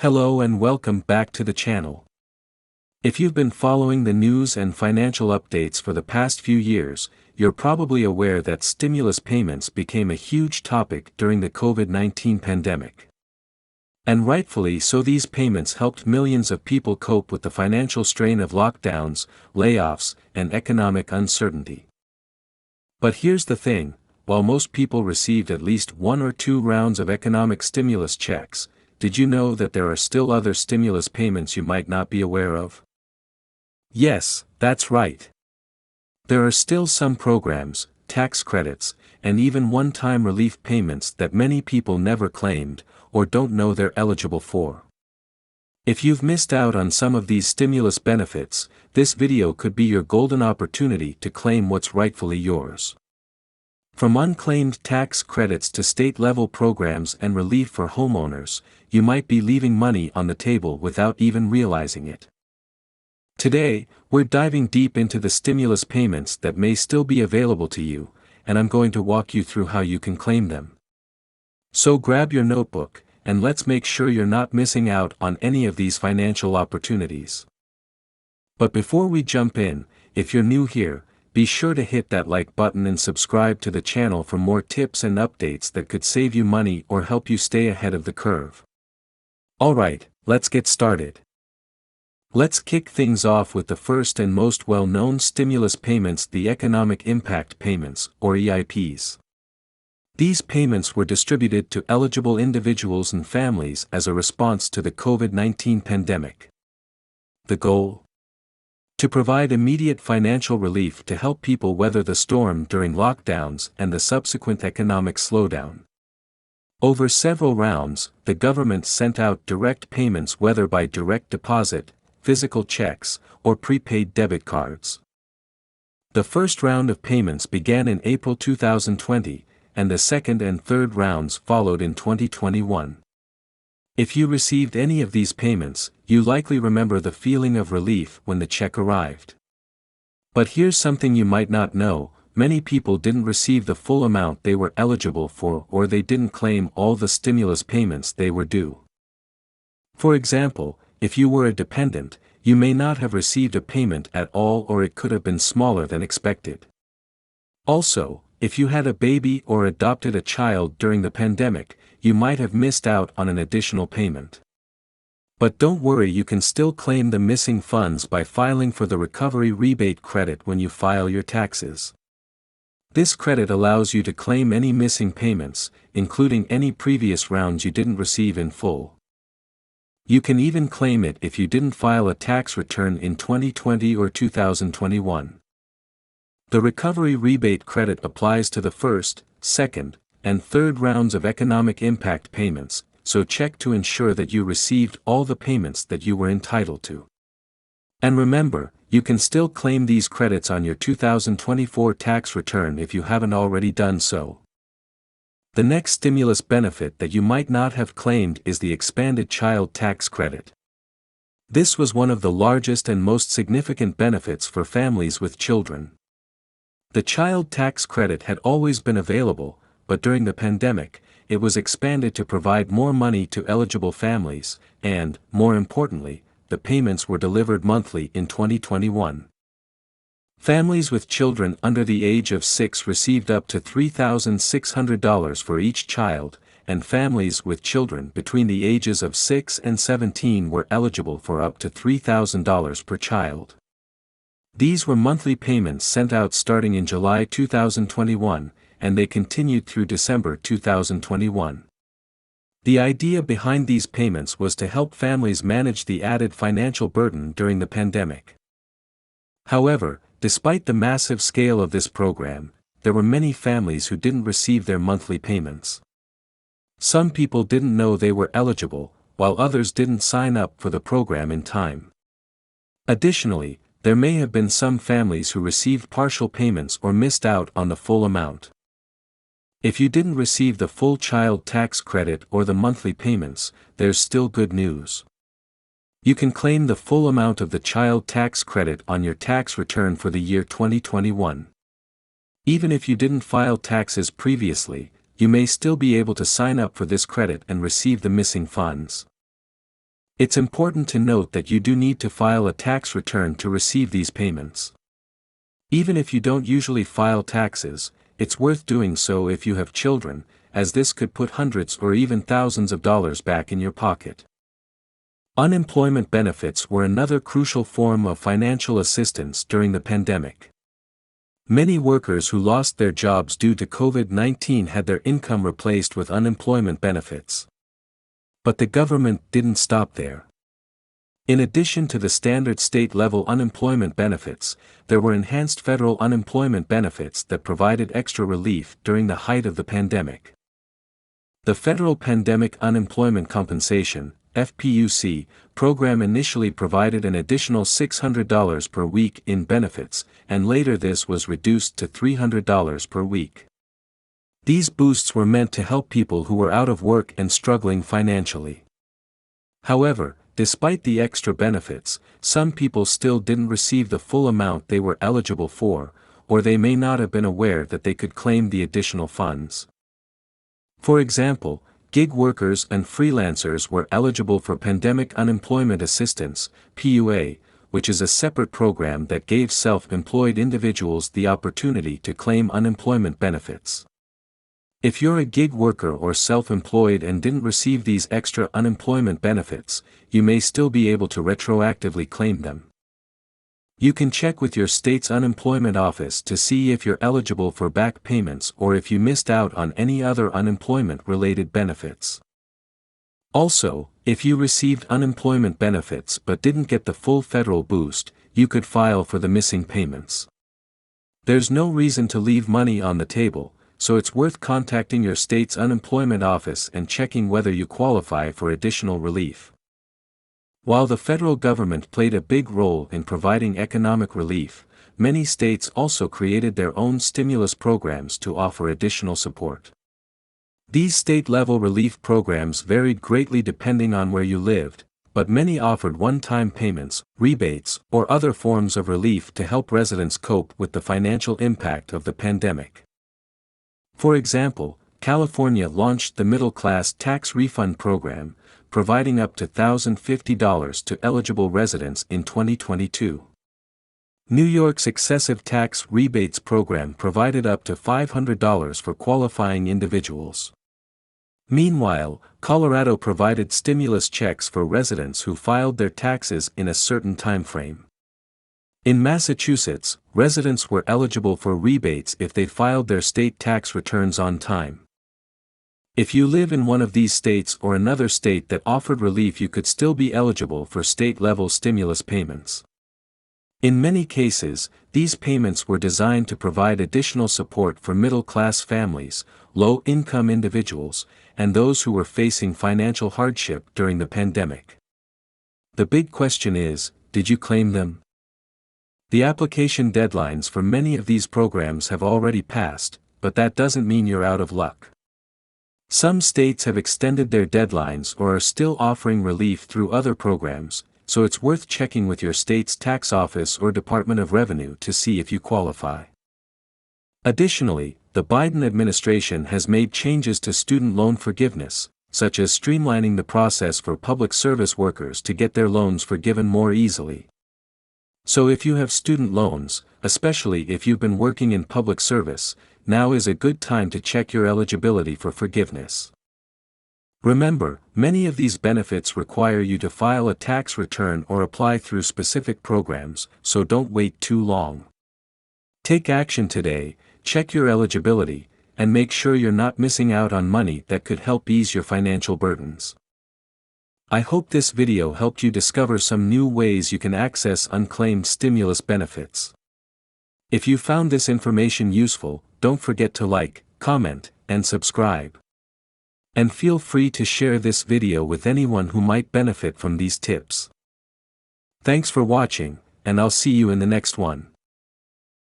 Hello and welcome back to the channel. If you've been following the news and financial updates for the past few years, you're probably aware that stimulus payments became a huge topic during the COVID-19 pandemic. And rightfully so, these payments helped millions of people cope with the financial strain of lockdowns, layoffs, and economic uncertainty. But here's the thing, while most people received at least one or two rounds of economic stimulus checks, did you know that there are still other stimulus payments you might not be aware of? Yes, that's right. There are still some programs, tax credits, and even one-time relief payments that many people never claimed, or don't know they're eligible for. If you've missed out on some of these stimulus benefits, this video could be your golden opportunity to claim what's rightfully yours. From unclaimed tax credits to state-level programs and relief for homeowners, you might be leaving money on the table without even realizing it. Today, we're diving deep into the stimulus payments that may still be available to you, and I'm going to walk you through how you can claim them. So grab your notebook, and let's make sure you're not missing out on any of these financial opportunities. But before we jump in, if you're new here, be sure to hit that like button and subscribe to the channel for more tips and updates that could save you money or help you stay ahead of the curve. Alright, let's get started. Let's kick things off with the first and most well-known stimulus payments, the Economic Impact Payments, or EIPs. These payments were distributed to eligible individuals and families as a response to the COVID-19 pandemic. The goal? To provide immediate financial relief to help people weather the storm during lockdowns and the subsequent economic slowdown. Over several rounds, the government sent out direct payments, whether by direct deposit, physical checks, or prepaid debit cards. The first round of payments began in April 2020, and the second and third rounds followed in 2021. If you received any of these payments, you likely remember the feeling of relief when the check arrived. But here's something you might not know: many people didn't receive the full amount they were eligible for, or they didn't claim all the stimulus payments they were due. For example, if you were a dependent, you may not have received a payment at all, or it could have been smaller than expected. Also, if you had a baby or adopted a child during the pandemic, you might have missed out on an additional payment. But don't worry, you can still claim the missing funds by filing for the Recovery Rebate Credit when you file your taxes. This credit allows you to claim any missing payments, including any previous rounds you didn't receive in full. You can even claim it if you didn't file a tax return in 2020 or 2021. The Recovery Rebate Credit applies to the first, second, and third rounds of economic impact payments, so check to ensure that you received all the payments that you were entitled to. And remember, you can still claim these credits on your 2024 tax return if you haven't already done so. The next stimulus benefit that you might not have claimed is the Expanded Child Tax Credit. This was one of the largest and most significant benefits for families with children. The Child Tax Credit had always been available, but during the pandemic, it was expanded to provide more money to eligible families, and, more importantly, the payments were delivered monthly in 2021. Families with children under the age of 6 received up to $3,600 for each child, and families with children between the ages of 6 and 17 were eligible for up to $3,000 per child. These were monthly payments sent out starting in July 2021, and they continued through December 2021. The idea behind these payments was to help families manage the added financial burden during the pandemic. However, despite the massive scale of this program, there were many families who didn't receive their monthly payments. Some people didn't know they were eligible, while others didn't sign up for the program in time. Additionally, there may have been some families who received partial payments or missed out on the full amount. If you didn't receive the full child tax credit or the monthly payments, there's still good news. You can claim the full amount of the child tax credit on your tax return for the year 2021. Even if you didn't file taxes previously, you may still be able to sign up for this credit and receive the missing funds. It's important to note that you do need to file a tax return to receive these payments. Even if you don't usually file taxes, it's worth doing so if you have children, as this could put hundreds or even thousands of dollars back in your pocket. Unemployment benefits were another crucial form of financial assistance during the pandemic. Many workers who lost their jobs due to COVID-19 had their income replaced with unemployment benefits. But the government didn't stop there. In addition to the standard state-level unemployment benefits, there were enhanced federal unemployment benefits that provided extra relief during the height of the pandemic. The Federal Pandemic Unemployment Compensation (FPUC) program initially provided an additional $600 per week in benefits, and later this was reduced to $300 per week. These boosts were meant to help people who were out of work and struggling financially. However, despite the extra benefits, some people still didn't receive the full amount they were eligible for, or they may not have been aware that they could claim the additional funds. For example, gig workers and freelancers were eligible for Pandemic Unemployment Assistance, PUA, which is a separate program that gave self-employed individuals the opportunity to claim unemployment benefits. If you're a gig worker or self-employed and didn't receive these extra unemployment benefits, you may still be able to retroactively claim them. You can check with your state's unemployment office to see if you're eligible for back payments or if you missed out on any other unemployment-related benefits. Also, if you received unemployment benefits but didn't get the full federal boost, you could file for the missing payments. There's no reason to leave money on the table, so it's worth contacting your state's unemployment office and checking whether you qualify for additional relief. While the federal government played a big role in providing economic relief, many states also created their own stimulus programs to offer additional support. These state-level relief programs varied greatly depending on where you lived, but many offered one-time payments, rebates, or other forms of relief to help residents cope with the financial impact of the pandemic. For example, California launched the Middle Class Tax Refund Program, providing up to $1,050 to eligible residents in 2022. New York's Excessive Tax Rebates Program provided up to $500 for qualifying individuals. Meanwhile, Colorado provided stimulus checks for residents who filed their taxes in a certain time frame. In Massachusetts, residents were eligible for rebates if they filed their state tax returns on time. If you live in one of these states or another state that offered relief, you could still be eligible for state-level stimulus payments. In many cases, these payments were designed to provide additional support for middle-class families, low-income individuals, and those who were facing financial hardship during the pandemic. The big question is, did you claim them? The application deadlines for many of these programs have already passed, but that doesn't mean you're out of luck. Some states have extended their deadlines or are still offering relief through other programs, so it's worth checking with your state's tax office or Department of Revenue to see if you qualify. Additionally, the Biden administration has made changes to student loan forgiveness, such as streamlining the process for public service workers to get their loans forgiven more easily. So if you have student loans, especially if you've been working in public service, now is a good time to check your eligibility for forgiveness. Remember, many of these benefits require you to file a tax return or apply through specific programs, so don't wait too long. Take action today, check your eligibility, and make sure you're not missing out on money that could help ease your financial burdens. I hope this video helped you discover some new ways you can access unclaimed stimulus benefits. If you found this information useful, don't forget to like, comment, and subscribe. And feel free to share this video with anyone who might benefit from these tips. Thanks for watching, and I'll see you in the next one.